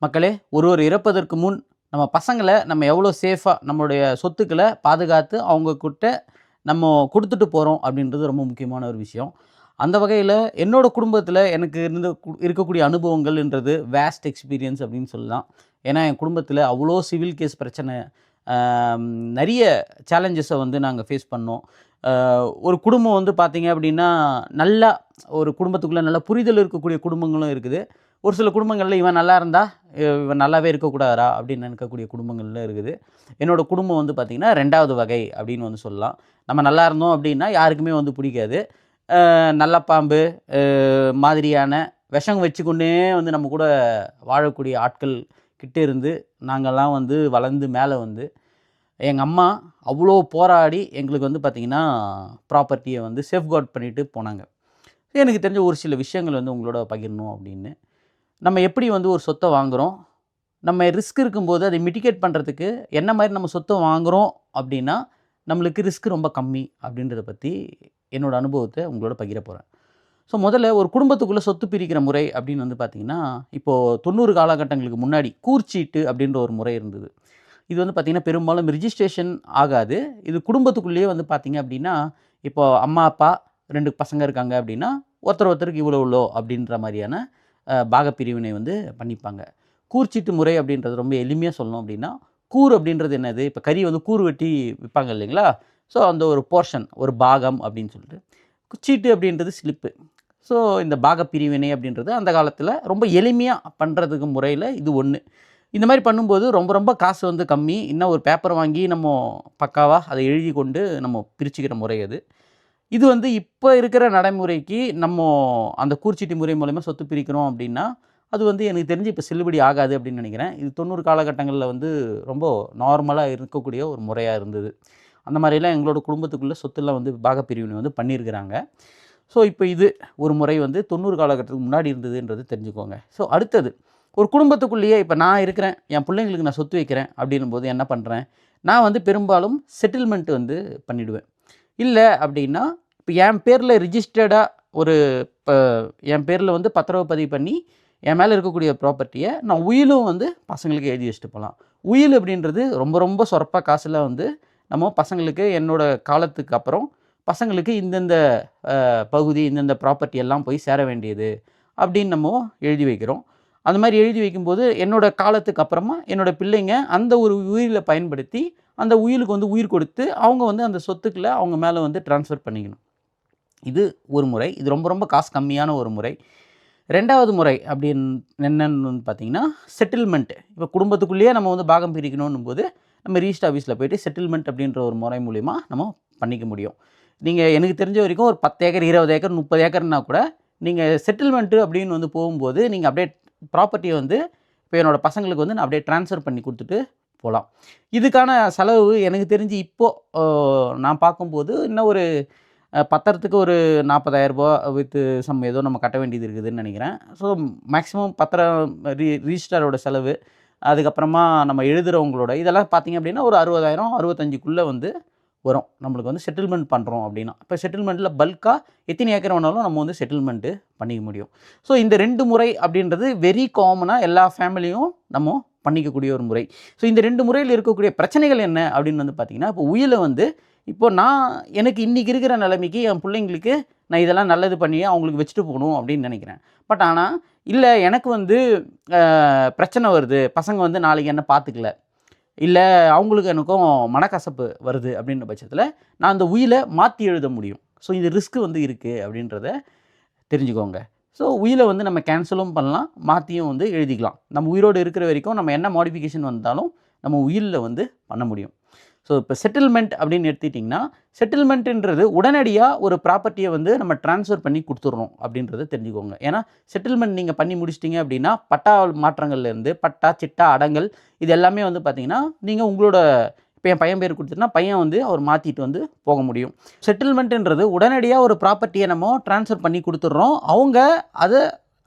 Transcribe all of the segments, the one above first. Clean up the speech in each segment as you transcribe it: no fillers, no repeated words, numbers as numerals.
மக்களே, ஒருவர் இறப்பதற்கு முன் நம்ம பசங்கள நம்ம எவ்வளோ சேஃபா நம்மளுடைய சொத்துக்கள பாதுகாத்து அவங்க கிட்ட நம்ம குடுத்துட்டு போறோம் அப்படின்றது ரொம்ப முக்கியமான ஒரு விஷயம். அந்த வகையில என்னோட குடும்பத்தில எனக்கு இருக்கக்கூடிய அனுபவங்கள்ன்றது வேஸ்ட் எக்ஸ்பீரியன்ஸ் அப்படின்னு சொல்லலாம். ஏன்னா, என் குடும்பத்தில அவ்வளோ சிவில் கேஸ் பிரச்சனை, அ நெறைய சேலஞ்சஸ வந்து நாங்க ஃபேஸ் பண்ணோம். அ ஒரு குடும்பம் வந்து பார்த்தீங்க அப்படின்னா, நல்லா ஒரு குடும்பத்துக்குள்ள நல்ல புரிதல் இருக்கக்கூடிய குடும்பங்களும் இருக்குது. ஒரு சில குடும்பங்கள்ல இவன் நல்லா இருந்தா, இவன் நல்லாவே இருக்கக்கூடாதா அப்படின்னு நினைக்கக்கூடிய குடும்பங்கள்ல இருக்குது. என்னோட குடும்பம் வந்து பார்த்தீங்கன்னா, 2வது வகை அப்படின்னு வந்து சொல்லலாம். நம்ம நல்லா இருந்தோம் அப்படின்னா யாருக்குமே வந்து பிடிக்காது. நல்ல பாம்பு மாதிரியான விஷம் வச்சுக்கொண்டே வந்து நம்ம கூட வாழக்கூடிய ஆட்கள் கிட்ட இருந்து நாங்கலாம் வந்து வளர்ந்து மேல வந்து, எங்க அம்மா அவ்வளோ போராடி எங்களுக்கு வந்து பார்த்தீங்கன்னா, ப்ராப்பர்ட்டிய வந்து சேஃப்கார்ட் பண்ணிட்டு போனாங்க. எனக்கு தெரிஞ்ச ஒரு சில விஷயங்கள் வந்து உங்களோட பகிரணும் அப்படின்னு. நம்ம எப்படி வந்து ஒரு சொத்த வாங்குறோம்? நம்ம ரிஸ்க் இருக்கும்போது அதை மிட்டிகேட் பண்றதுக்கு என்ன மாரி நம்ம சொத்த வாங்குறோம் அப்படின்னா, நம்மளுக்கு ரிஸ்க் ரொம்ப கம்மி அப்படின்றத பத்தி என்னோட அனுபவத்த உங்களோட பகிர போறேன். ஸோ முதல்ல ஒரு குடும்பத்துக்குள்ள சொத்து பிரிக்கிற முறை அப்படின்னு வந்து பார்த்தீங்கன்னா, இப்போ 90 காலகட்டங்களுக்கு முன்னாடி கூர்ச்சீட்டு அப்படின்ற ஒரு முறை இருந்தது. இது வந்து பார்த்தீங்கன்னா, பெரும்பாலும் ரிஜிஸ்ட்ரேஷன் ஆகாது. இது குடும்பத்துக்குள்ளேயே வந்து பார்த்தீங்க அப்படின்னா, இப்போ அம்மா, அப்பா 2 பசங்க இருக்காங்க அப்படின்னா, ஒருத்தருக்கு இவ்வளோ அப்படின்ற மாரியான பாகப்பிரிவினை வந்து பண்ணிப்பாங்க. கூர்ச்சீட்டு முறை அப்படின்றது ரொம்ப எளிமையா சொல்லணும் அப்படின்னா, கூர் அப்படின்றது என்னது? இப்ப கறி வந்து கூறு வெட்டி விப்பாங்க இல்லைங்களா? ஸோ அந்த ஒரு போர்ஷன், ஒரு பாகம் அப்படின்னு சொல்லிட்டு. சீட்டு அப்படின்றது ஸ்லிப்பு. ஸோ இந்த பாகப்பிரிவினை அப்படின்றது அந்த காலத்தில ரொம்ப எளிமையா பண்றதுக்கு முறையில இது ஒண்ணு. இந்த மாரி பண்ணும்போது ரொம்ப ரொம்ப காசு வந்து கம்மி. இன்னும் ஒரு பேப்பர் வாங்கி நம்ம பக்காவா அத எழுதிக் கொண்டு நம்ம பிரிச்சுக்கிற முறை அது. இது வந்து இப்ப இருக்கிற நடைமுறைக்கு அந்த கூர்ச்சீட்டு முறை மூலியமா சொத்து பிரிக்கிறோம் அப்படின்னா, அது வந்து எனக்கு தெரிஞ்சு இப்ப செல்லுபடி ஆகாது அப்படின்னு நெனைக்கிறேன். இது 90 காலகட்டங்கள்ல வந்து ரொம்ப நார்மலா இருக்கக்கூடிய ஒரு முறையா இருந்தது. அந்த மாரிலாம் எங்களோட குடும்பத்துக்குள்ள சொத்துலாம் வந்து பாகப்பிரிவினை வந்து பண்ணியிருக்கிறாங்க. ஸோ இப்ப இது ஒரு முறை வந்து 90 காலகட்டத்துக்கு முன்னாடி இருந்ததுன்றது தெரிஞ்சுக்கோங்க. ஸோ அடுத்தது, ஒரு குடும்பத்துக்குள்ளேயே இப்ப நான் இருக்கிறேன், என் பிள்ளைங்களுக்கு நான் சொத்து வைக்கிறேன் அப்படின்னும்போது என்ன பண்றேன், நான் வந்து பெரும்பாலும் செட்டில்மெண்ட் வந்து பண்ணிடுவேன். இல்ல அப்படின்னா, இப்ப என் பேர்ல ரிஜிஸ்டர்டா ஒரு இப்ப என் பேர்ல வந்து பத்திரவு பதிவு பண்ணி, என் மேல இருக்கக்கூடிய ப்ராப்பர்ட்டிய நான் உயிலும் வந்து பசங்களுக்கு எழுதி வச்சுட்டு போலாம். உயில் அப்படின்றது ரொம்ப ரொம்ப சொரப்பா காசுல வந்து நம்ம பசங்களுக்கு என்னோட காலத்துக்கு அப்புறம் பசங்களுக்கு இந்தந்த பகுதி, இந்தந்த ப்ராப்பர்ட்டி எல்லாம் போய் சேர வேண்டியது அப்படின்னு நம்ம எழுதி வைக்கிறோம். அந்த மாரி எழுதி வைக்கும்போது, என்னோட காலத்துக்கு அப்புறமா என்னோட பிள்ளைங்க அந்த ஒரு உயில பயன்படுத்தி, அந்த உயிலுக்கு வந்து உயிர் கொடுத்து, அவங்க வந்து அந்த சொத்துக்கள அவங்க மேல வந்து ட்ரான்ஸ்ஃபர் பண்ணிக்கணும். இது ஒரு முறை. இது ரொம்ப ரொம்ப காசு கம்மியான ஒரு முறை. 2வது முறை என்னன்னு வந்து பார்த்தீங்கன்னா, செட்டில்மெண்ட். இப்ப குடும்பத்துக்குள்ளேயே நம்ம வந்து பாகம் பிரிக்கணுன்னும்போது, நம்ம ரிஜிஸ்டர் ஆஃபீஸ்ல போயிட்டு செட்டில்மெண்ட் அப்படின்ற ஒரு முறை மூலியமா நம்ம பண்ணிக்க முடியும். நீங்க எனக்கு தெரிஞ்ச வரைக்கும் ஒரு 10 ஏக்கர், 20 ஏக்கர், 30 ஏக்கர்னா கூட, நீங்க செட்டில்மெண்ட் அப்படின்னு வந்து போகும்போது, நீங்க அப்படியே ப்ராப்பர்ட்டிய வந்து இப்ப என்னோட பசங்களுக்கு வந்து நான் அப்படியே ட்ரான்ஸ்ஃபர் பண்ணி குடுத்துட்டு போலாம். இதுக்கான செலவு எனக்கு தெரிஞ்சு இப்போ அ நான் பார்க்கும்போது இன்னும் ஒரு பத்திரத்துக்கு ஒரு ரூ. 40,000 வித் ஏதோ நம்ம கட்ட வேண்டியது இருக்குதுன்னு நெனைக்கிறேன். ஸோ மேக்ஸிமம் பத்திரம் ரிஜிஸ்ட்ராரோட செலவு, அதுக்கப்புறமா நம்ம எழுதுறவங்களோட இதெல்லாம் பார்த்தீங்க அப்படின்னா, ஒரு 60,000 65க்குள்ள வந்து வரும். நம்மளுக்கு வந்து செட்டில்மெண்ட் பண்றோம் அப்படின்னா. இப்ப செட்டில்மெண்ட்ல பல்க்கா எத்தனை ஏக்கர் வேணாலும் நம்ம வந்து செட்டில்மெண்ட் பண்ணிக்க முடியும். ஸோ இந்த 2 முறை அப்படின்றது வெரி காமனா எல்லா ஃபேமிலியும் நம்ம பண்ணிக்கக்கூடிய ஒரு முறை. ஸோ இந்த 2 முறையில இருக்கக்கூடிய பிரச்சனைகள் என்ன அப்படின்னு வந்து பார்த்தீங்கன்னா, இப்போ உயில வந்து இப்போ எனக்கு இன்னைக்கு இருக்கிற நிலைமைக்கு என் பிள்ளைங்களுக்கு நான் இதெல்லாம் நல்லது பண்ணி அவங்களுக்கு வச்சுட்டு போணும் அப்படின்னு நினைக்கிறேன். பட் ஆனா, இல்ல எனக்கு வந்து பிரச்சனை வருது. பசங்க வந்து நாளைக்கு என்ன பார்த்துக்கல. இல்ல அவங்களுக்கும் எனக்கும் மனக்கசப்பு வருது அப்படின்ற பட்சத்தில, நான் அந்த உயில மாத்தி எழுத முடியும். ஸோ இது ரிஸ்க் வந்து இருக்கு அப்படின்றத தெரிஞ்சுக்கோங்க. ஸோ உயில வந்து நம்ம கேன்சலும் பண்ணலாம், மாத்தியும் வந்து எழுதிக்கலாம். நம்ம உயிரோடு இருக்கிற வரைக்கும் நம்ம என்ன மாடிஃபிகேஷன் வந்தாலும், நம்ம உயில்ல வந்து பண்ண முடியும். ஸோ இப்போ செட்டில்மெண்ட் அப்படின்னு எடுத்துக்கிட்டிங்கன்னா, செட்டில்மெண்ட்ன்றது உடனடியா ஒரு ப்ராப்பர்ட்டிய வந்து நம்ம ட்ரான்ஸ்ஃபர் பண்ணி குடுத்துர்றோம் அப்படின்றத தெரிஞ்சுக்கோங்க. ஏன்னா, செட்டில்மெண்ட் நீங்க பண்ணி முடிச்சுட்டீங்க அப்படின்னா, பட்டா மாற்றங்கள்லேருந்து பட்டா, சிட்டா, அடங்கல் இது எல்லாமே வந்து பார்த்தீங்கன்னா, நீங்க உங்களோட இப்ப என் பையன் பேருக்கு குடுத்துட்டேன்னா, பையன் வந்து அவர் மாத்திட்டு வந்து போக முடியும். செட்டில்மெண்ட்ன்றது உடனடியா ஒரு ப்ராப்பர்ட்டிய நம்ம ட்ரான்ஸ்ஃபர் பண்ணி குடுத்துர்றோம். அவங்க அத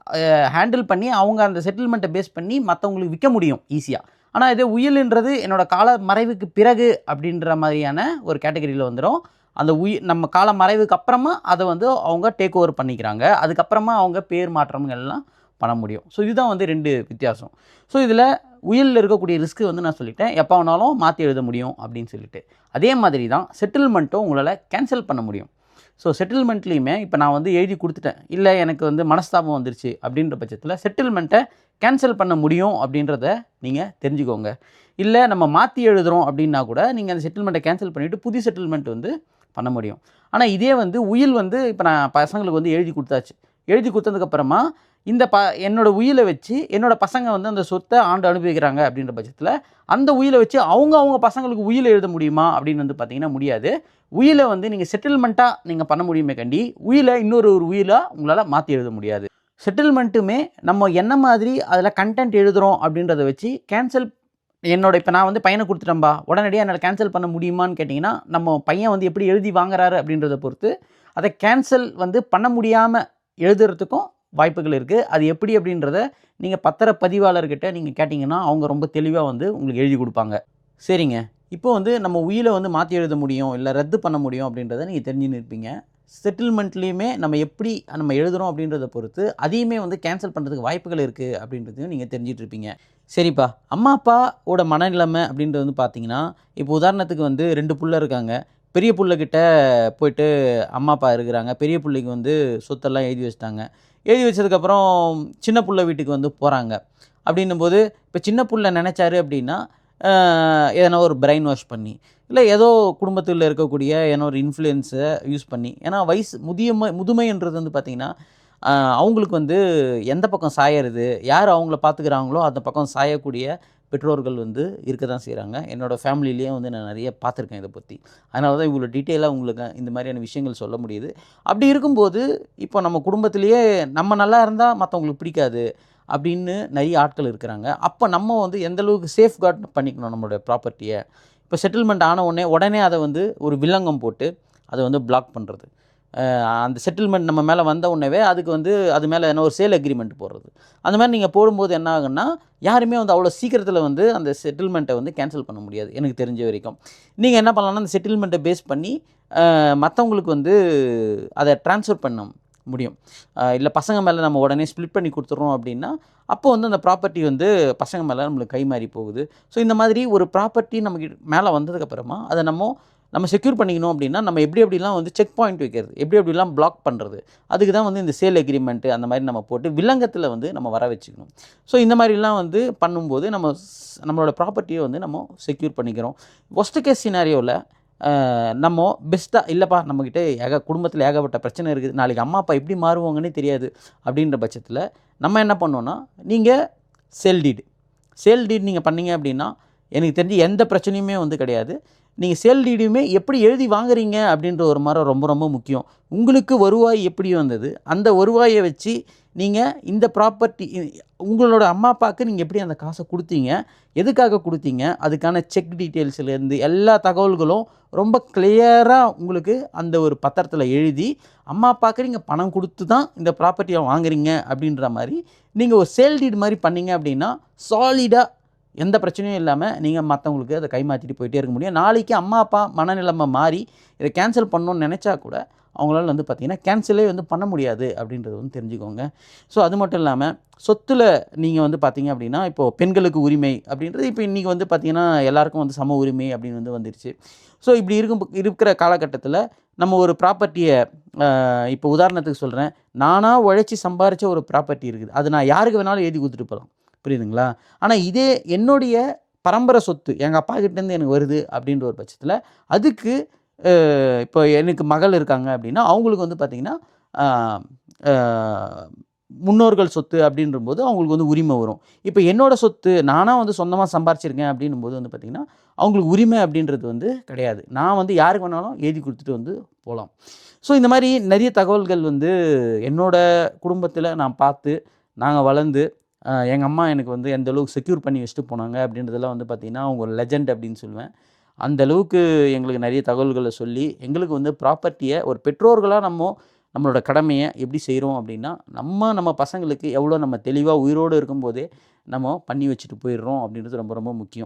ஹேண்டில் பண்ணி அவங்க அந்த செட்டில்மெண்ட்ட பேஸ் பண்ணி மத்தவங்களுக்கு விக்க முடியும் ஈஸியா. ஆனா இதே உயில்ன்றது என்னோட கால மறைவுக்கு பிறகு அப்படின்ற மாதிரியான ஒரு கேட்டகரியில வந்துரும். அந்த நம்ம கால மறைவுக்கு அப்புறமா அத வந்து அவங்க டேக் ஓவர் பண்ணிக்கிறாங்க. அதுக்கப்புறமா அவங்க பேர் மாற்றங்கள் எல்லாம் பண்ண முடியும். ஸோ இதுதான் வந்து 2 வித்தியாசம். ஸோ இதில் உயிலில் இருக்கக்கூடிய ரிஸ்க்கு வந்து நான் சொல்லிட்டேன், எப்போ வேணாலும் மாற்றி எழுத முடியும் அப்படின்னு சொல்லிட்டு. அதே மாதிரி தான் செட்டில்மெண்ட்டும் உங்களால் கேன்சல் பண்ண முடியும். ஸோ செட்டில்மெண்ட்லேயுமே இப்போ நான் வந்து எழுதி கொடுத்துட்டேன், இல்லை எனக்கு வந்து மனஸ்தாபம் வந்துருச்சு அப்படின்ற பட்சத்தில் செட்டில்மெண்ட்டை கேன்சல் பண்ண முடியும் அப்படின்றத நீங்கள் தெரிஞ்சுக்கோங்க. இல்லை நம்ம மாற்றி எழுதுகிறோம் அப்படின்னா கூட நீங்கள் அந்த செட்டில்மெண்ட்டை கேன்சல் பண்ணிவிட்டு புது செட்டில்மெண்ட் வந்து பண்ண முடியும். ஆனால் இதே வந்து உயில் வந்து இப்போ நான் பசங்களுக்கு வந்து எழுதி கொடுத்தாச்சு, எழுதி கொடுத்ததுக்கப்புறமா இந்த என்னோட உயிலை வச்சு என்னோட பசங்க வந்து அந்த சொத்தை ஆண்டு அனுபவிக்கிறாங்க அப்படின்ற பட்சத்தில் அந்த உயிலை வச்சு அவங்க பசங்களுக்கு உயில் எழுத முடியுமா அப்படின்னு வந்து பார்த்தீங்கன்னா முடியாது. உயிலை வந்து நீங்கள் செட்டில்மெண்ட்டாக நீங்கள் பண்ண முடியுமே கண்டி, உயிலை இன்னொரு உயிலாக உங்களால் மாற்றி எழுத முடியாது. செட்டில்மெண்ட்டுமே நம்ம என்ன மாதிரி அதில் கண்டென்ட் எழுதுகிறோம் அப்படின்றத வச்சு கேன்சல் இப்போ நான் வந்து பையனை கொடுத்துட்டேன்பா, உடனடியாக என்னால் கேன்சல் பண்ண முடியுமான்னு கேட்டிங்கன்னா, நம்ம பையன் வந்து எப்படி எழுதி வாங்குறாரு அப்படின்றத பொறுத்து அதை கேன்சல் வந்து பண்ண முடியாமல் எழுதுறதுக்கும் வாய்ப்புகள் இருக்குது. அது எப்படி அப்படின்றத நீங்கள் பத்திரப்பதிவாளர்கிட்ட நீங்கள் கேட்டிங்கன்னா அவங்க ரொம்ப தெளிவாக வந்து உங்களுக்கு எழுதி கொடுப்பாங்க. சரிங்க, இப்போ வந்து நம்ம உயிலை வந்து மாற்றி எழுத முடியும், இல்லை ரத்து பண்ண முடியும் அப்படின்றத நீங்கள் தெரிஞ்சுன்னு இருப்பீங்க. செட்டில்மெண்ட்லேயுமே நம்ம எப்படி நம்ம எழுதுகிறோம் அப்படின்றத பொறுத்து அதையுமே வந்து கேன்சல் பண்ணுறதுக்கு வாய்ப்புகள் இருக்குது அப்படின்றதையும் நீங்கள் தெரிஞ்சிட்ருப்பீங்க. சரிப்பா, அம்மா அப்பாவோட மனநிலைமை அப்படின்றது வந்து பார்த்தீங்கன்னா, இப்போ உதாரணத்துக்கு வந்து 2 புள்ள இருக்காங்க. பெரிய புள்ளக்கிட்ட போய்ட்டு அம்மா அப்பா இருக்கிறாங்க. பெரிய புள்ளைக்கு வந்து சொத்தெல்லாம் எழுதி வச்சுட்டாங்க. எழுதி வச்சதுக்கப்புறம் சின்ன புள்ள வீட்டுக்கு வந்து போகிறாங்க. அப்படின்னும்போது இப்போ சின்ன புள்ள நினச்சாரு அப்படின்னா எதனா ஒரு பிரெயின் வாஷ் பண்ணி, இல்லை ஏதோ குடும்பத்தில் இருக்கக்கூடிய ஏன்னா ஒரு இன்ஃப்ளூயன்ஸை யூஸ் பண்ணி, ஏன்னா வயசு முதுமைன்றது வந்து பார்த்திங்கன்னா அவங்களுக்கு வந்து எந்த பக்கம் சாயறது, யார் அவங்கள பார்த்துக்கிறாங்களோ அந்த பக்கம் சாயக்கூடிய பெற்றோர்கள் வந்து இருக்க தான் செய்கிறாங்க. என்னோடய ஃபேமிலிலேயே வந்து நான் நிறைய பார்த்துருக்கேன் இதை பற்றி. அதனால தான் இவ்வளோ டீட்டெயிலாக உங்களுக்கு இந்த மாதிரியான விஷயங்கள் சொல்ல முடியுது. அப்படி இருக்கும்போது இப்போ நம்ம குடும்பத்திலேயே நம்ம நல்லா இருந்தால் மற்றவங்களுக்கு பிடிக்காது அப்படின்னு நிறைய ஆட்கள் இருக்கிறாங்க. அப்போ நம்ம வந்து எந்தளவுக்கு சேஃப்கார்ட் பண்ணிக்கணும் நம்மளுடைய ப்ராப்பர்ட்டியை. இப்போ செட்டில்மெண்ட் ஆன உடனே அதை வந்து ஒரு வில்லங்கம் போட்டு அதை வந்து பிளாக் பண்ணுறது, அந்த செட்டில்மெண்ட் நம்ம மேலே வந்த உடனேவே அதுக்கு வந்து அது மேலே என்ன ஒரு சேல் அக்ரிமெண்ட் போடுறது, அந்த மாதிரி நீங்கள் போடும்போது என்ன ஆகுன்னா யாருமே வந்து அவ்வளோ சீக்கிரத்தில் வந்து அந்த செட்டில்மெண்ட்டை வந்து கேன்சல் பண்ண முடியாது எனக்கு தெரிஞ்ச வரைக்கும். நீங்கள் என்ன பண்ணலாம்னா அந்த செட்டில்மெண்ட்டை பேஸ் பண்ணி மற்றவங்களுக்கு வந்து அதை ட்ரான்ஸ்ஃபர் பண்ண முடியும். இல்லை பசங்க மேலே நம்ம உடனே ஸ்ப்ளிட் பண்ணி கொடுத்துட்றோம் அப்படின்னா அப்போ வந்து அந்த ப்ராப்பர்ட்டி வந்து பசங்க மேலே நம்மளுக்கு கை மாறி போகுது. ஸோ இந்த மாதிரி ஒரு ப்ராப்பர்ட்டி நமக்கு மேலே வந்ததுக்கப்புறமா அதை நம்ம செக்யூர் பண்ணிக்கணும் அப்படின்னா நம்ம எப்படிலாம் வந்து செக் பாயிண்ட் வைக்கிறது, எப்படிலாம் பிளாக் பண்ணுறது, அதுக்கு தான் வந்து இந்த சேல் அக்ரிமெண்ட்டு அந்த மாதிரி நம்ம போட்டு வில்லங்கத்தில் வந்து நம்ம வர வச்சுக்கணும். ஸோ இந்த மாதிரிலாம் வந்து பண்ணும்போது நம்மளோட ப்ராப்பர்ட்டியை வந்து நம்ம செக்யூர் பண்ணிக்கிறோம். ஒஸ்ட் கேஸ் சினாரியோவில் நம்ம பெஸ்ட்டாக இல்லைப்பா நம்மக்கிட்ட குடும்பத்தில் ஏகப்பட்ட பிரச்சனை இருக்குது, நாளைக்கு அம்மா அப்பா எப்படி மாறுவாங்கன்னே தெரியாது அப்படின்ற பட்சத்தில் நம்ம என்ன பண்ணோன்னா, நீங்கள் சேல் டீட் நீங்கள் பண்ணீங்க அப்படின்னா எனக்கு தெரிஞ்சு எந்த பிரச்சனையுமே வந்து கிடையாது. நீங்கள் சேல் டீடுமே எப்படி எழுதி வாங்குறீங்க அப்படின்ற ஒரு மரம் ரொம்ப ரொம்ப முக்கியம். உங்களுக்கு வருவாய் எப்படி வந்தது, அந்த வருவாயை வச்சு நீங்கள் இந்த ப்ராப்பர்ட்டி உங்களோட அம்மா அப்பாவுக்கு நீங்கள் எப்படி அந்த காசை கொடுத்தீங்க, எதுக்காக கொடுத்தீங்க, அதுக்கான செக் டீட்டெயில்ஸ்லேருந்து எல்லா தகவல்களும் ரொம்ப கிளியராக உங்களுக்கு அந்த ஒரு பத்திரத்தில் எழுதி அம்மா அப்பாவுக்கு நீங்கள் பணம் கொடுத்து தான் இந்த ப்ராப்பர்ட்டியை வாங்குறீங்க அப்படின்ற மாதிரி நீங்கள் ஒரு சேல் டீட் மாதிரி பண்ணீங்க அப்படின்னா சாலிடாக எந்த பிரச்சனையும் இல்லாமல் நீங்கள் மற்றவங்களுக்கு அதை கைமாற்றிட்டு போயிட்டே இருக்க முடியும். நாளைக்கு அம்மா அப்பா மனநிலைமை மாறி இதை கேன்சல் பண்ணணும்னு நினச்சா கூட அவங்களால வந்து பார்த்திங்கன்னா கேன்சலே வந்து பண்ண முடியாது அப்படின்றது வந்து தெரிஞ்சுக்கோங்க. ஸோ அது மட்டும் இல்லாமல் சொத்தில் நீங்கள் வந்து பார்த்திங்க அப்படின்னா இப்போது பெண்களுக்கு உரிமை அப்படின்றது இப்போ இன்றைக்கி வந்து பார்த்திங்கன்னா எல்லாருக்கும் வந்து சம உரிமை அப்படின்னு வந்து வந்துருச்சு. ஸோ இப்படி இருக்கிற காலகட்டத்தில் நம்ம ஒரு ப்ராப்பர்ட்டியை இப்போ உதாரணத்துக்கு சொல்கிறேன், நானாக உழைச்சி சம்பாரித்த ஒரு ப்ராப்பர்ட்டி இருக்குது, அது நான் யாருக்கு வேணாலும் எழுதி கொடுத்துட்டு போகலாம், புரியுதுங்களா? ஆனால் இதே என்னுடைய பரம்பரை சொத்து எங்கள் அப்பா கிட்டேருந்து எனக்கு வருது அப்படின்ற ஒரு பட்சத்தில் அதுக்கு இப்போ எனக்கு மகள் இருக்காங்க அப்படின்னா அவங்களுக்கு வந்து பார்த்திங்கன்னா முன்னோர்கள் சொத்து அப்படின்றபோது அவங்களுக்கு வந்து உரிமை வரும். இப்போ என்னோடய சொத்து நானாக வந்து சொந்தமாக சம்பாரிச்சிருக்கேன் அப்படின்னும் போது வந்து பார்த்திங்கன்னா அவங்களுக்கு உரிமை அப்படின்றது வந்து கிடையாது. நான் வந்து யாருக்கு வேணாலும் எழுதி கொடுத்துட்டு வந்து போகலாம். ஸோ இந்த மாதிரி நிறைய தகவல்கள் வந்து என்னோடய குடும்பத்தில் நான் பார்த்து நாங்கள் வளர்ந்து எங்கள் அம்மா எனக்கு வந்து எந்த அளவுக்கு செக்யூர் பண்ணி வச்சுட்டு போனாங்க அப்படின்றதெல்லாம் வந்து பார்த்திங்கன்னா அவங்க ஒரு லெஜண்ட் அப்படின்னு சொல்லுவேன். அந்த அளவுக்கு எங்களுக்கு நிறைய தகவல்களை சொல்லி எங்களுக்கு வந்து ப்ராப்பர்ட்டியை ஒரு பெற்றோர்களாக நம்மளோட கடமையை எப்படி செய்கிறோம் அப்படின்னா நம்ம பசங்களுக்கு எவ்வளோ நம்ம தெளிவாக உயிரோடு இருக்கும்போதே நம்ம பண்ணி வச்சுட்டு போயிடுறோம் அப்படின்றது ரொம்ப ரொம்ப முக்கியம்.